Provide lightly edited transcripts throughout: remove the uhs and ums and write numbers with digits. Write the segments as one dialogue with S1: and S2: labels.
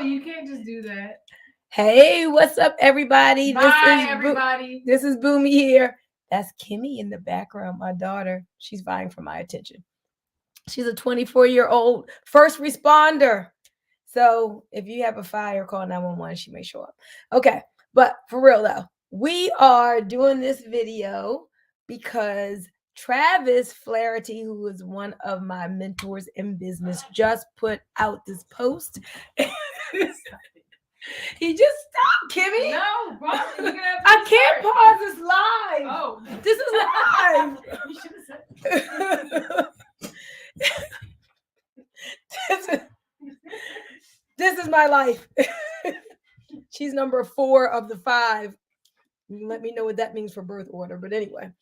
S1: you can't just do that.
S2: Hey, what's up, everybody?
S1: Bye, everybody.
S2: This is Boomy here. That's Kimmy in the background, my daughter. She's vying for my attention. She's a 24-year-old first responder. So if you have a fire, call 911. She may show up. Okay, but for real though, we are doing this video because Travis Flaherty, who is one of my mentors in business, just put out this post. He just stopped, Kimmy.
S1: No, Bobby, you're gonna have to
S2: I can't pause this live.
S1: Oh,
S2: This is live.
S1: you should have said.
S2: this is my life. She's number 4 of the 5. Let me know what that means for birth order. But anyway,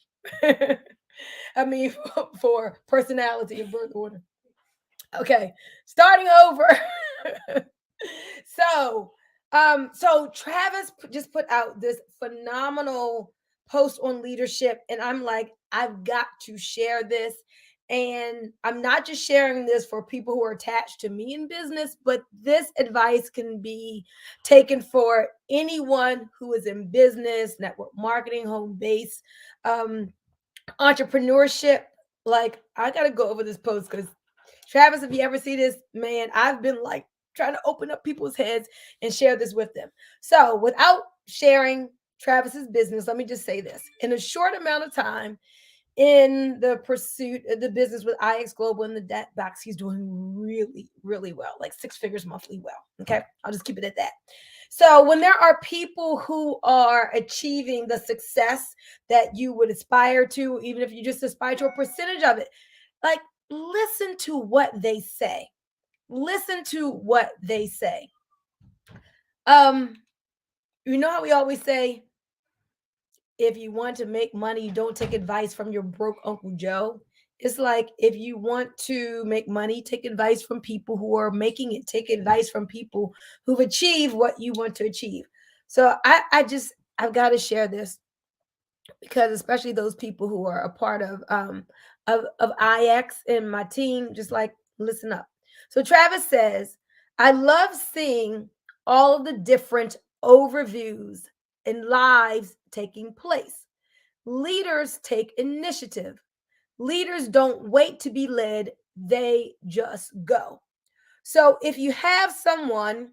S2: I mean for personality and birth order. Okay, starting over. So Travis just put out this phenomenal post on leadership, and I'm like, I've got to share this. And I'm not just sharing this for people who are attached to me in business, but this advice can be taken for anyone who is in business, network marketing, home base, entrepreneurship. Like, I got to go over this post because Travis, if you ever see this, man, I've been like trying to open up people's heads and share this with them. So, without sharing Travis's business, let me just say this. In a short amount of time, in the pursuit of the business with IX Global in the debt box, he's doing really, really well, like 6 figures monthly well. Okay. I'll just keep it at that. So when there are people who are achieving the success that you would aspire to, even if you just aspire to a percentage of it, like listen to what they say. Listen to what they say. You know how we always say, if you want to make money, don't take advice from your broke Uncle Joe. It's like, if you want to make money, take advice from people who are making it. Take advice from people who've achieved what you want to achieve. So I've got to share this because especially those people who are a part of IX and my team, just like listen up. So Travis says, I love seeing all of the different overviews and lives taking place. Leaders take initiative. Leaders don't wait to be led, they just go. So if you have someone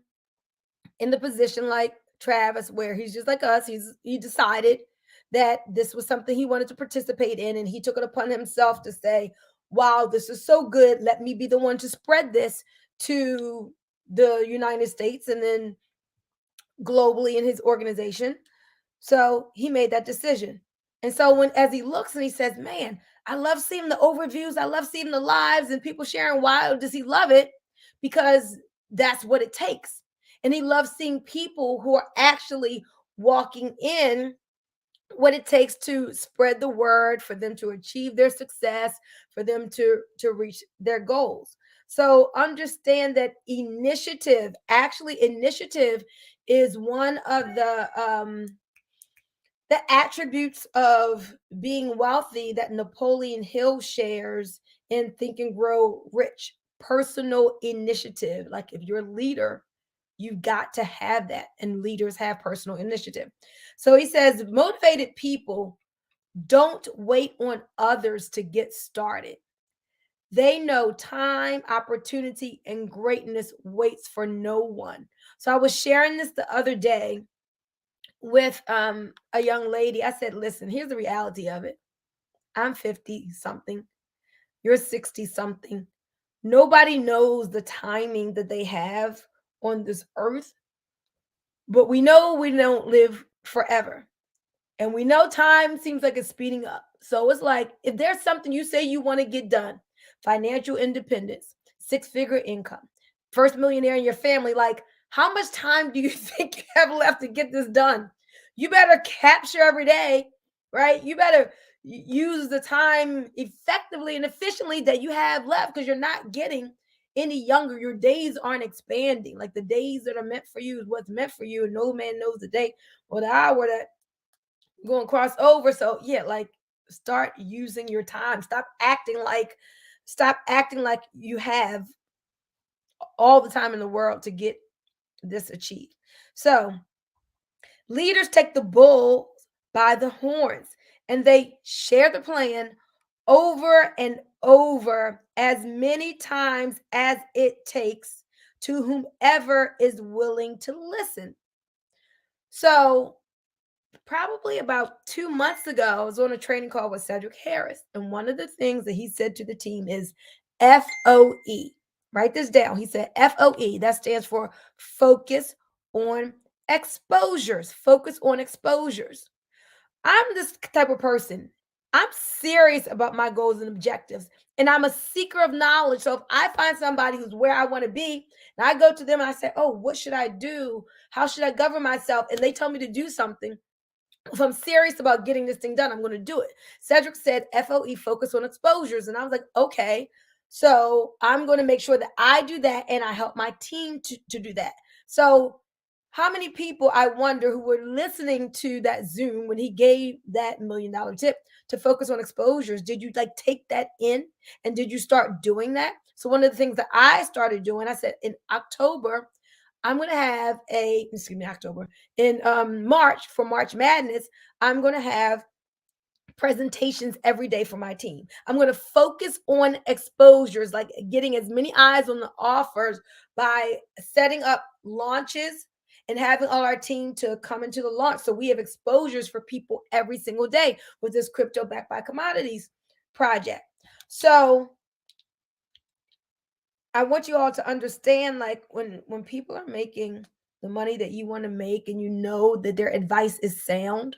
S2: in the position like Travis, where he's just like us, he decided that this was something he wanted to participate in, and he took it upon himself to say, wow, this is so good. Let me be the one to spread this to the United States and then globally in his organization. So he made that decision. And so as he looks and he says, man, I love seeing the overviews. I love seeing the lives and people sharing. Why does he love it? Because that's what it takes. And he loves seeing people who are actually walking in what it takes to spread the word, for them to achieve their success, for them to reach their goals. So understand that initiative is one of the attributes of being wealthy that Napoleon Hill shares in Think and Grow Rich. Personal initiative. Like, if you're a leader, you've got to have that, and leaders have personal initiative. So he says, motivated people don't wait on others to get started. They know time, opportunity, and greatness waits for no one. So I was sharing this the other day with a young lady. I said, listen, here's the reality of it. I'm 50 something. You're 60 something. Nobody knows the timing that they have on this earth, but we know we don't live forever. And we know time seems like it's speeding up. So it's like, if there's something you say you want to get done, financial independence, 6-figure income, first millionaire in your family, like, how much time do you think you have left to get this done? You better capture every day, right? You better use the time effectively and efficiently that you have left, because you're not getting any younger. Your days aren't expanding. Like, the days that are meant for you is what's meant for you, and no man knows the day or the hour that you're going to cross over. So yeah, like, start using your time. Stop acting like you have all the time in the world to get this achieved. So leaders take the bull by the horns and they share the plan over and over as many times as it takes to whomever is willing to listen. So probably about 2 months ago, I was on a training call with Cedric Harris. And one of the things that he said to the team is FOE. Write this down. He said FOE. That stands for focus on exposures. Focus on exposures. I'm this type of person. I'm serious about my goals and objectives, and I'm a seeker of knowledge. So if I find somebody who's where I want to be, and I go to them and I say, "Oh, what should I do? How should I govern myself?" and they tell me to do something, if I'm serious about getting this thing done, I'm going to do it. Cedric said FOE, focus on exposures. And I was like, okay, so I'm going to make sure that I do that and I help my team to do that. So how many people, I wonder, who were listening to that Zoom when he gave that $1 million tip to focus on exposures, did you like take that in and did you start doing that? So one of the things that I started doing, I said in October, I'm going to have October, in March, for March Madness, I'm going to have presentations every day for my team. I'm going to focus on exposures, like getting as many eyes on the offers by setting up launches and having all our team to come into the launch. So we have exposures for people every single day with this crypto backed by commodities project. So I want you all to understand, like when people are making the money that you want to make and you know that their advice is sound,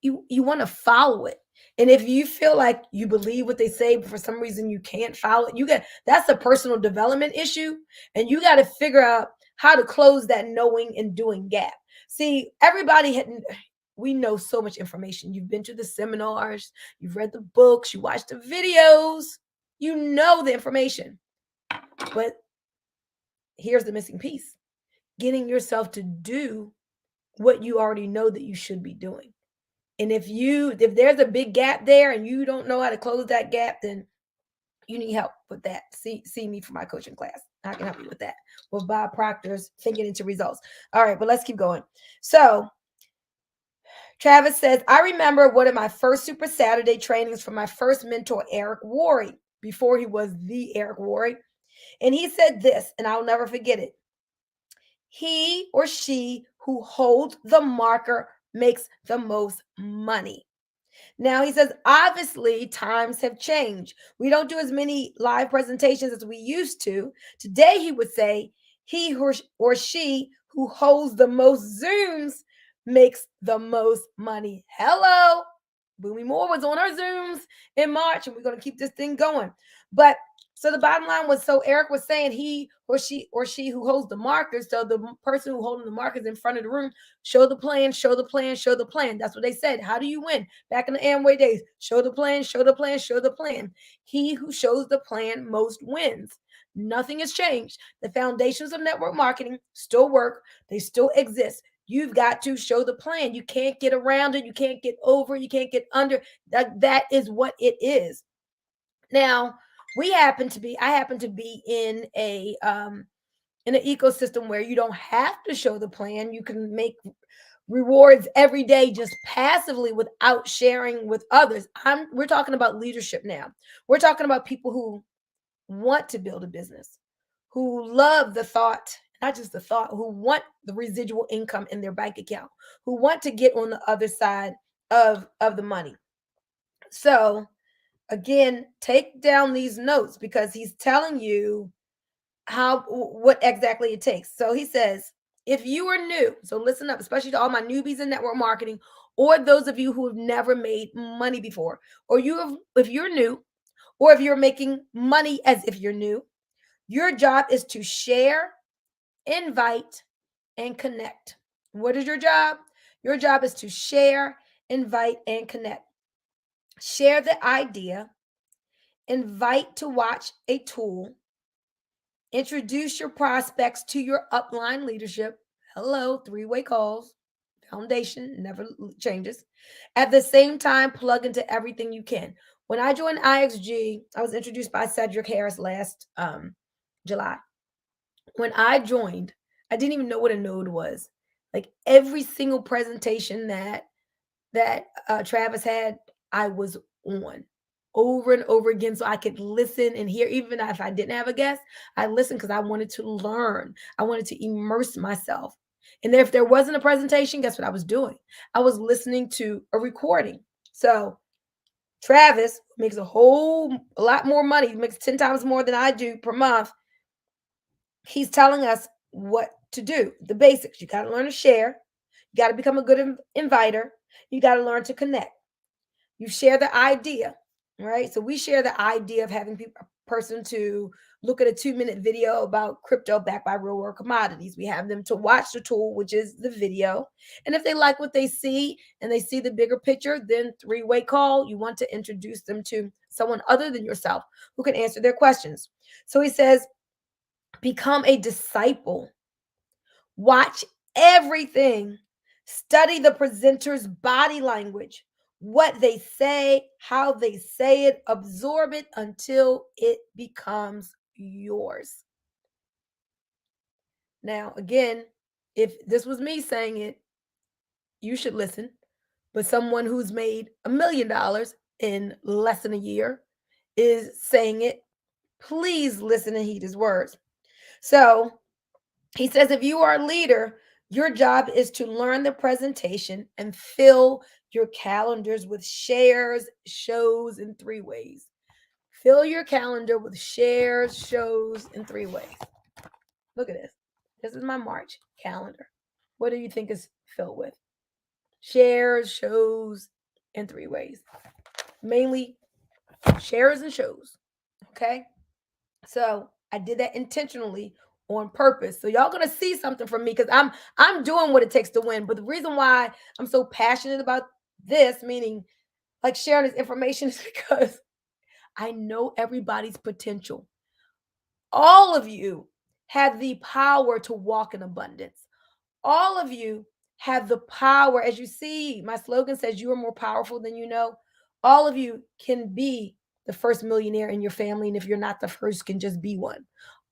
S2: you want to follow it. And if you feel like you believe what they say, but for some reason you can't follow it, that's a personal development issue. And you got to figure out how to close that knowing and doing gap. See, we know so much information. You've been to the seminars, you've read the books, you watched the videos, you know the information. But here's the missing piece: getting yourself to do what you already know that you should be doing. And if there's a big gap there and you don't know how to close that gap, then you need help with that. See me for my coaching class. I can help you with that. With Bob Proctor's Thinking into Results. All right, but let's keep going. So Travis says, I remember one of my first Super Saturday trainings from my first mentor, Eric Worre, before he was the Eric Worre. And he said this, and I'll never forget it. He or she who holds the marker makes the most money. Now, he says, obviously, times have changed. We don't do as many live presentations as we used to. Today, he would say, he or she who holds the most Zooms makes the most money. Hello. Boomy Moore was on our Zooms in March, and we're going to keep this thing going. But so the bottom line was, so Eric was saying he or she who holds the markers. So the person who holding the markers in front of the room, show the plan, show the plan, show the plan. That's what they said. How do you win? Back in the Amway days, show the plan, show the plan, show the plan. He who shows the plan most wins. Nothing has changed. The foundations of network marketing still work. They still exist. You've got to show the plan. You can't get around it. You can't get over. You can't get under. That is what it is. Now, I happen to be in an ecosystem where you don't have to show the plan. You can make rewards every day just passively without sharing with others. We're talking about leadership now. We're talking about people who want to build a business, who love the thought, not just the thought, who want the residual income in their bank account, who want to get on the other side of the money. So again, take down these notes because he's telling you what exactly it takes. So he says, if you are new, so listen up, especially to all my newbies in network marketing, or those of you who have never made money before, or if you're new, or if you're making money as if you're new, your job is to share, invite, and connect. What is your job? Your job is to share, invite, and connect. Share the idea, invite to watch a tool, introduce your prospects to your upline leadership. Hello, three-way calls. Foundation never changes. At the same time, plug into everything you can. When I joined IXG, I was introduced by Cedric Harris last July. When I joined, I didn't even know what a node was. Like every single presentation that Travis had, I was on over and over again so I could listen and hear. Even if I didn't have a guest, I listened because I wanted to learn. I wanted to immerse myself. And if there wasn't a presentation, guess what I was doing? I was listening to a recording. So Travis makes a lot more money, he makes 10 times more than I do per month. He's telling us what to do, the basics. You got to learn to share. You got to become a good inviter. You got to learn to connect. You share the idea, right? So we share the idea of having a person to look at a 2-minute video about crypto backed by real world commodities. We have them to watch the tool, which is the video. And if they like what they see and they see the bigger picture, then 3-way call. You want to introduce them to someone other than yourself who can answer their questions. So he says, become a disciple. Watch everything. Study the presenter's body language, what they say, how they say it, absorb it until it becomes yours. Now, again, if this was me saying it, you should listen. But someone who's made $1 million in less than a year is saying it, please listen and heed his words. So he says, if you are a leader, your job is to learn the presentation and fill your calendars with shares, shows, and 3-ways. Fill your calendar with shares, shows, and 3-ways. Look at this. This is my March calendar. What do you think is filled with? Shares, shows, and 3-ways. Mainly shares and shows. Okay. So I did that intentionally on purpose. So y'all gonna see something from me because I'm doing what it takes to win. But the reason why I'm so passionate about this, meaning like sharing this information, is because I know everybody's potential. All of you have the power to walk in abundance. All of you have the power. As you see, my slogan says you are more powerful than you know. All of you can be the first millionaire in your family. And if you're not the first, can just be one.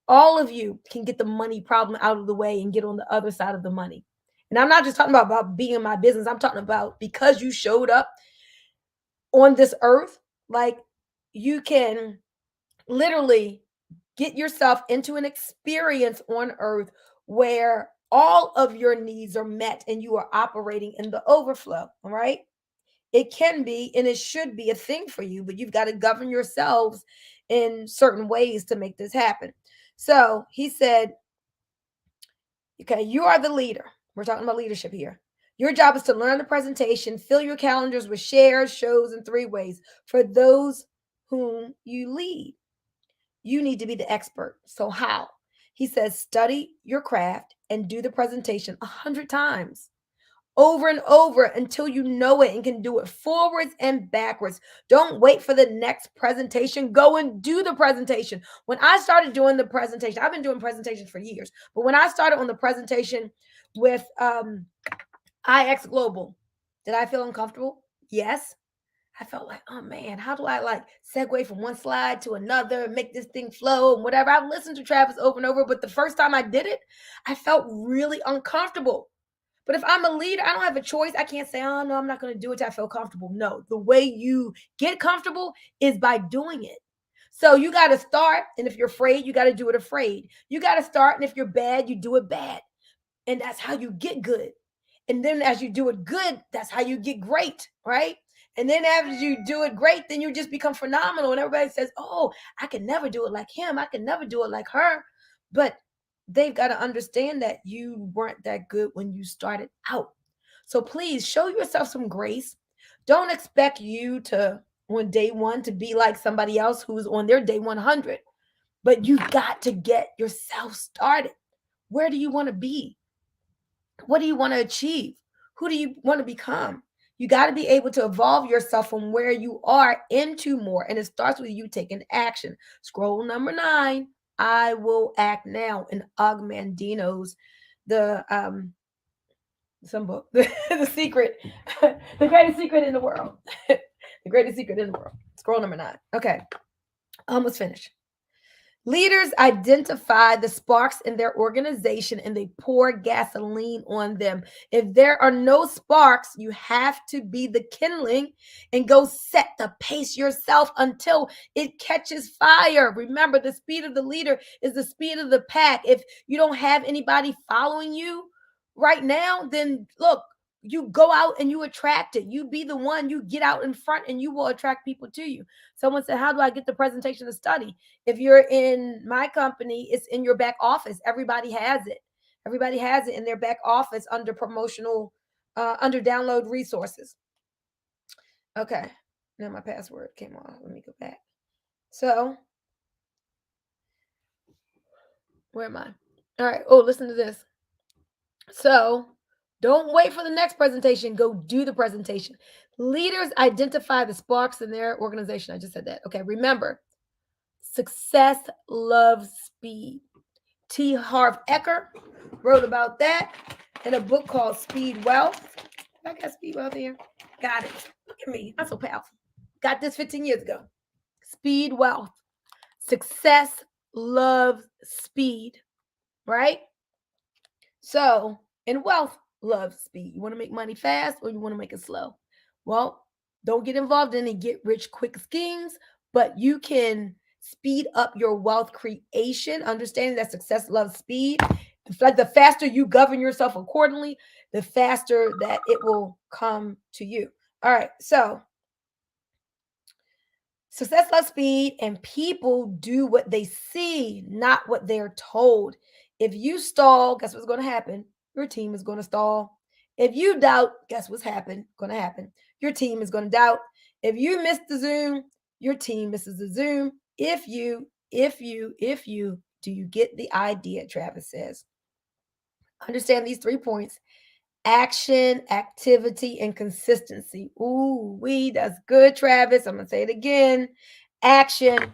S2: All of you can get the money problem out of the way and get on the other side of the money. And I'm not just talking about being in my business. I'm talking about because you showed up on this earth, like you can literally get yourself into an experience on earth where all of your needs are met and you are operating in the overflow. All right. It can be and it should be a thing for you, but you've got to govern yourselves in certain ways to make this happen. So he said, okay, you are the leader. We're talking about leadership here. Your job is to learn the presentation, fill your calendars with shares, shows, and 3-ways for those whom you lead. You need to be the expert. So, how? He says, study your craft and do the presentation 100 times over and over until you know it and can do it forwards and backwards. Don't wait for the next presentation. Go and do the presentation. When I started doing the presentation, I've been doing presentations for years, but when I started on the presentation with IX Global, did I feel uncomfortable? Yes. I felt like, oh man, how do I like segue from one slide to another, make this thing flow and whatever. I've listened to Travis over and over, but the first time I did it, I felt really uncomfortable. But if I'm a leader, I don't have a choice. I can't say, oh no, I'm not going to do it till I feel comfortable. No, the way you get comfortable is by doing it. So you got to start. And if you're afraid, you got to do it afraid. You got to start. And if you're bad, you do it bad. And that's how you get good. And then as you do it good, that's how you get great, right? And then after you do it great, then you just become phenomenal. And everybody says, oh, I can never do it like him. I can never do it like her. But they've got to understand that you weren't that good when you started out. So please show yourself some grace. Don't expect you to, on day one, to be like somebody else who's on their day 100. But you got to get yourself started. Where do you want to be? What do you want to achieve? Who do you want to become? You got to be able to evolve yourself from where you are into more. And it starts with you taking action. Scroll number 9. I will act now in Og Mandino's the some book, the secret, the greatest secret in the world, the greatest secret in the world. Scroll number 9. Okay, almost finished. Leaders identify the sparks in their organization and they pour gasoline on them. If there are no sparks, you have to be the kindling and go set the pace yourself until it catches fire. Remember, the speed of the leader is the speed of the pack. If you don't have anybody following you right now, then look, you go out and you attract it. You be the one, you get out in front and you will attract people to you. Someone said, how do I get the presentation to study? If you're in my company, it's in your back office. Everybody has it. Everybody has it in their back office under promotional, under download resources. Okay. Now my password came off. Let me go back. So, where am I? All right. Oh, listen to this. So, don't wait for the next presentation. Go do the presentation. Leaders identify the sparks in their organization. I just said that. Okay. Remember, success loves speed. T. Harv Eker wrote about that in a book called Speed Wealth. I got Speed Wealth here. Got it. Look at me. I'm so powerful. Got this 15 years ago. Speed Wealth. Success loves speed, right? So, and wealth loves speed. You want to make money fast or you want to make it slow? Well, don't get involved in any get rich quick schemes, but you can speed up your wealth creation, understanding that success loves speed. Like the faster you govern yourself accordingly, the faster that it will come to you. All right, so success loves speed, and people do what they see, not what they're told. If you stall, guess what's going to happen? Your team is going to stall. If you doubt, guess what's going to happen? Your team is going to doubt. If you miss the Zoom, your team misses the Zoom. If you, do you get the idea? Travis says. Understand these 3 points: action, activity, and consistency. Ooh, that's good, Travis. I'm going to say it again. Action.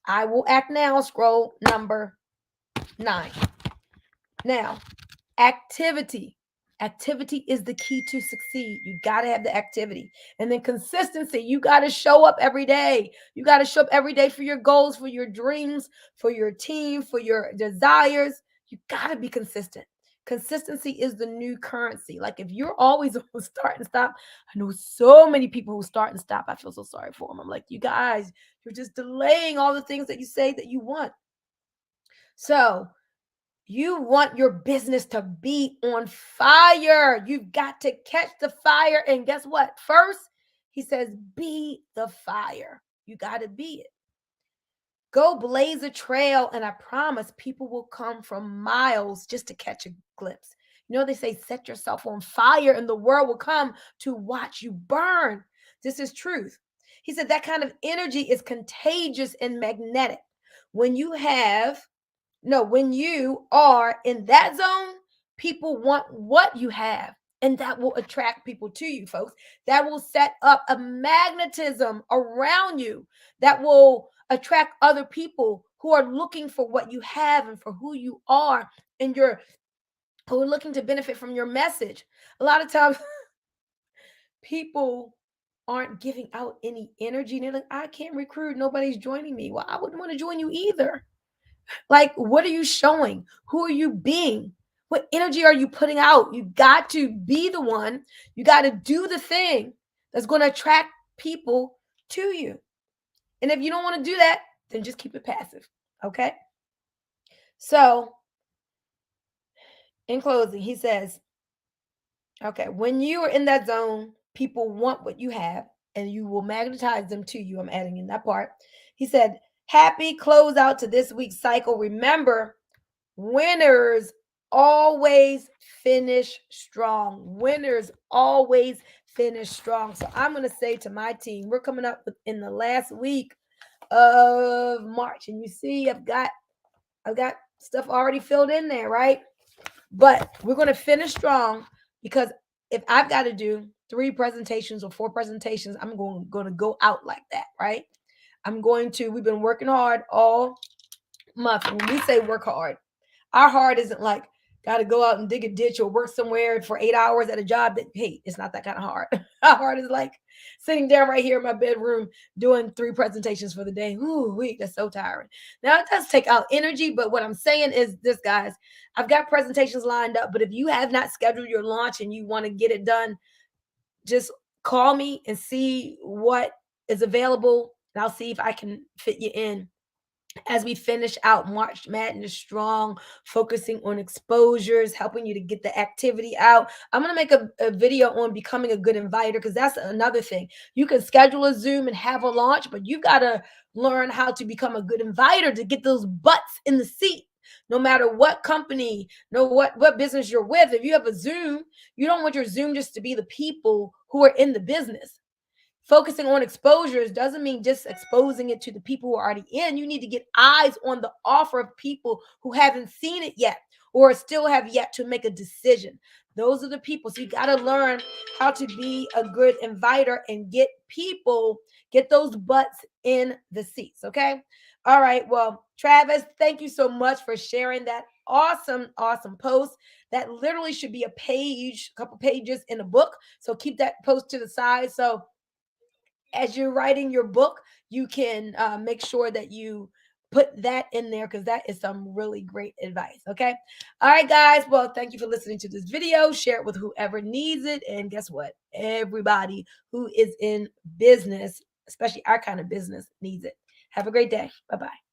S2: I will act now. Scroll number 9. Now, activity. Activity is the key to succeed. You got to have the activity. And then consistency. You got to show up every day. You got to show up every day for your goals, for your dreams, for your team, for your desires. You got to be consistent. Consistency is the new currency. Like if you're always on start and stop, I know so many people who start and stop. I feel so sorry for them. I'm like, you guys, you're just delaying all the things that you say that you want. So you want your business to be on fire. You've got to catch the fire. And guess what? First, he says, be the fire. You got to be it. Go blaze a trail, and I promise people will come from miles just to catch a glimpse. You know, they say set yourself on fire and the world will come to watch you burn. This is truth. He said that kind of energy is contagious and magnetic. When you are in that zone, people want what you have. And that will attract people to you, folks. That will set up a magnetism around you that will attract other people who are looking for what you have and for who you are, and who are looking to benefit from your message. A lot of times, people aren't giving out any energy. They're like, I can't recruit. Nobody's joining me. Well, I wouldn't want to join you either. Like, what are you showing? Who are you being? What energy are you putting out? You got to be the one. You got to do the thing that's going to attract people to you. And if you don't want to do that, then just keep it passive. Okay? So, in closing, he says, okay, when you are in that zone, people want what you have and you will magnetize them to you. I'm adding in that part. He said, happy closeout to this week's cycle. Remember, winners always finish strong. Winners always finish strong. So I'm going to say to my team, we're coming up in the last week of March. And you see, I've got stuff already filled in there, right? But we're going to finish strong, because if I've got to do 3 presentations or 4 presentations, I'm going to go out like that, right? We've been working hard all month. When we say work hard, our hard isn't like got to go out and dig a ditch or work somewhere for 8 hours at a job that, hey, it's not that kind of hard. How hard is like sitting down right here in my bedroom doing 3 presentations for the day? Ooh, wait, that's so tiring. Now, it does take out energy, but what I'm saying is this, guys, I've got presentations lined up, but if you have not scheduled your launch and you want to get it done, just call me and see what is available, and I'll see if I can fit you in as we finish out March Madness strong, focusing on exposures, helping you to get the activity out. I'm going to make a video on becoming a good inviter because that's another thing. You can schedule a Zoom and have a launch, but you got to learn how to become a good inviter to get those butts in the seat. No matter what company, know what business you're with, if you have a Zoom, you don't want your Zoom just to be the people who are in the business. Focusing on exposures doesn't mean just exposing it to the people who are already in. You need to get eyes on the offer of people who haven't seen it yet or still have yet to make a decision. Those are the people. So you got to learn how to be a good inviter and get people, get those butts in the seats. Okay. All right. Well, Travis, thank you so much for sharing that awesome, awesome post. That literally should be a page, a couple pages in a book. So keep that post to the side. So as you're writing your book, you can make sure that you put that in there because that is some really great advice. Okay. All right, guys. Well, thank you for listening to this video. Share it with whoever needs it. And guess what? Everybody who is in business, especially our kind of business, needs it. Have a great day. Bye bye.